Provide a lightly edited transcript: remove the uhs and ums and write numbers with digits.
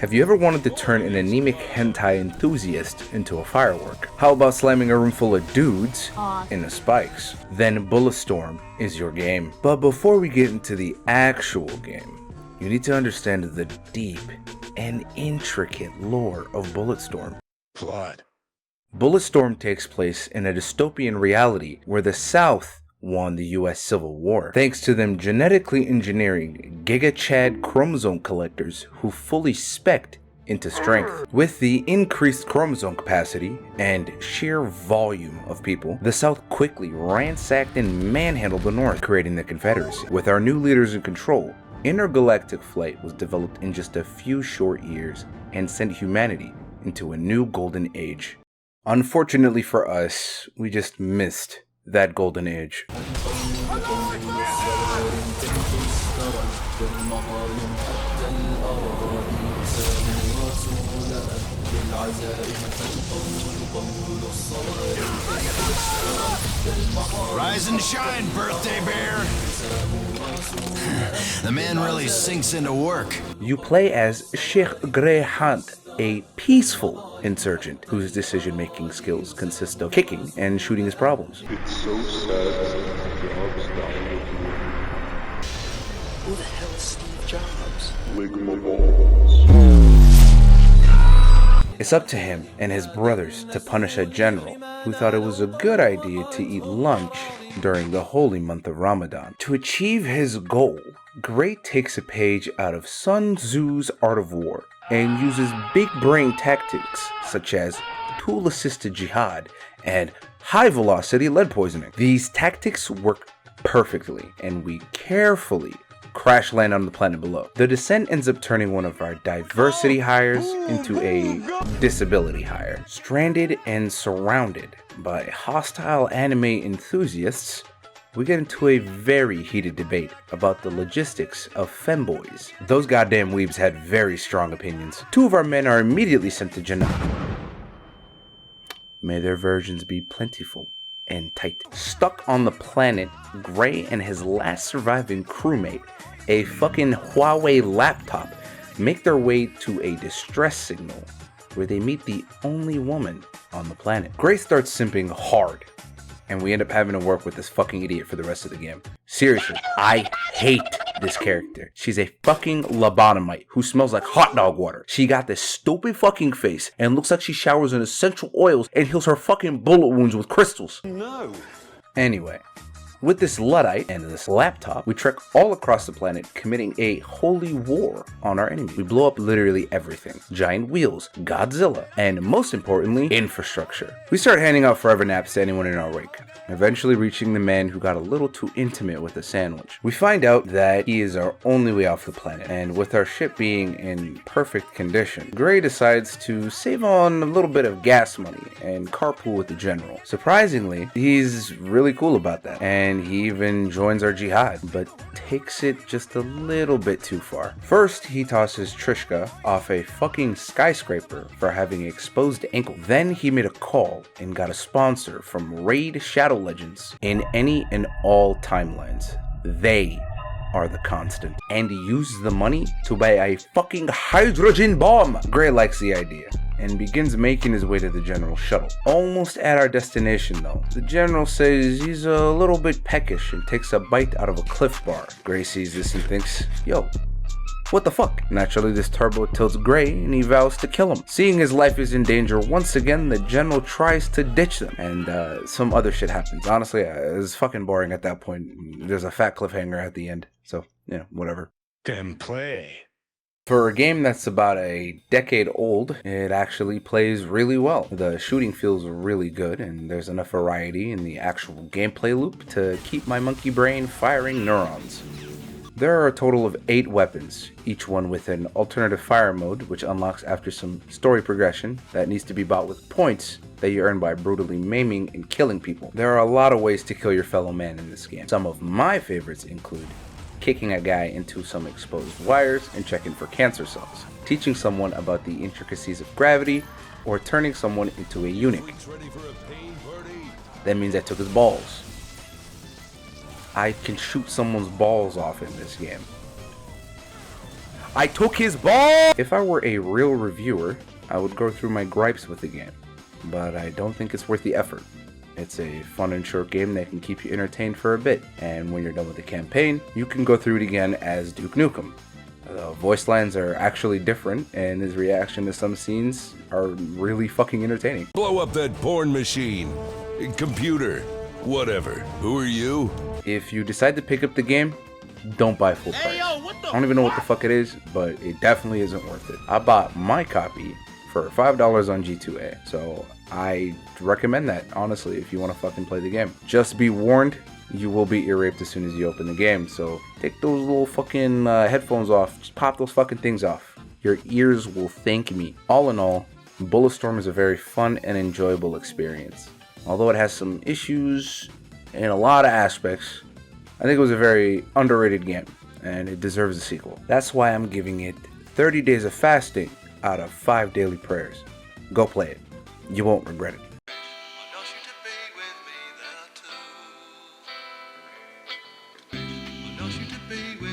Have you ever wanted to turn an anemic hentai enthusiast into a firework? How about slamming a room full of dudes into spikes? Then Bulletstorm is your game. But before we get into the actual game, you need to understand the deep and intricate lore of Bulletstorm. Blood. Bulletstorm takes place in a dystopian reality where the South won the US Civil War, thanks to them genetically engineering Giga-Chad chromosome collectors who fully spec'd into strength. With the increased chromosome capacity and sheer volume of people, the South quickly ransacked and manhandled the North, creating the Confederacy. With our new leaders in control, intergalactic flight was developed in just a few short years and sent humanity into a new golden age. Unfortunately for us, we just missed that golden age. Rise and shine, birthday bear! The man really sinks into work. You play as Sheik Grey Hunt, a peaceful insurgent whose decision-making skills consist of kicking and shooting his problems. It's so sad Jobs dying with you. Who the hell is Steve Jobs? Ligma balls. It's up to him and his brothers to punish a general who thought it was a good idea to eat lunch during the holy month of Ramadan. To achieve his goal, Grey takes a page out of Sun Tzu's Art of War and uses big brain tactics such as tool-assisted jihad and high-velocity lead poisoning. These tactics work perfectly, and we carefully crash land on the planet below. The descent ends up turning one of our diversity hires into a disability hire. Stranded and surrounded by hostile anime enthusiasts, we get into a very heated debate about the logistics of femboys. Those goddamn weebs had very strong opinions. Two of our men are immediately sent to Jihad. May their versions be plentiful and tight. Stuck on the planet, Grey and his last surviving crewmate, a fucking Huawei laptop, make their way to a distress signal where they meet the only woman on the planet. Grey starts simping hard, and we end up having to work with this fucking idiot for the rest of the game. Seriously, I hate this character. She's a fucking lobotomite who smells like hot dog water. She got this stupid fucking face and looks like she showers in essential oils and heals her fucking bullet wounds with crystals. No. Anyway, with this Luddite and this laptop, we trek all across the planet, committing a holy war on our enemy. We blow up literally everything. Giant wheels, Godzilla, and most importantly, infrastructure. We start handing out forever naps to anyone in our wake, eventually reaching the man who got a little too intimate with a sandwich. We find out that he is our only way off the planet, and with our ship being in perfect condition, Grey decides to save on a little bit of gas money and carpool with the general. Surprisingly, he's really cool about that, and he even joins our jihad, but takes it just a little bit too far. First, he tosses Trishka off a fucking skyscraper for having an exposed ankle. Then he made a call and got a sponsor from Raid Shadow Legends. In any and all timelines, they are the constant, and he uses the money to buy a fucking hydrogen bomb. Grey likes the idea and begins making his way to the general shuttle. Almost at our destination though, the general says he's a little bit peckish and takes a bite out of a Cliff Bar. Grey sees this and thinks, yo, what the fuck? Naturally, this turbo tilts Grey and he vows to kill him. Seeing his life is in danger once again, the general tries to ditch them, and some other shit happens. Honestly, it's fucking boring at that point. There's a fat cliffhanger at the end, so, whatever. Can play. For a game that's about a decade old, it actually plays really well. The shooting feels really good, and there's enough variety in the actual gameplay loop to keep my monkey brain firing neurons. There are a total of 8 weapons, each one with an alternative fire mode, which unlocks after some story progression that needs to be bought with points that you earn by brutally maiming and killing people. There are a lot of ways to kill your fellow man in this game. Some of my favorites include kicking a guy into some exposed wires and checking for cancer cells, teaching someone about the intricacies of gravity, or turning someone into a eunuch. That means I took his balls. I can shoot someone's balls off in this game. I took his ball! If I were a real reviewer, I would go through my gripes with the game, but I don't think it's worth the effort. It's a fun and short game that can keep you entertained for a bit, and when you're done with the campaign, you can go through it again as Duke Nukem. The voice lines are actually different, and his reaction to some scenes are really fucking entertaining. Blow up that porn machine. Computer. Whatever. Who are you? If you decide to pick up the game, don't buy full price. I don't even know what the fuck it is, but it definitely isn't worth it. I bought my copy for $5 on G2A, so I recommend that, honestly, if you want to fucking play the game. Just be warned, you will be ear raped as soon as you open the game, so take those little fucking headphones off, just pop those fucking things off. Your ears will thank me. All in all, Bulletstorm is a very fun and enjoyable experience. Although it has some issues in a lot of aspects, I think it was a very underrated game, and it deserves a sequel. That's why I'm giving it 30 days of fasting out of 5 daily prayers. Go play it. You won't regret it. I want you to be with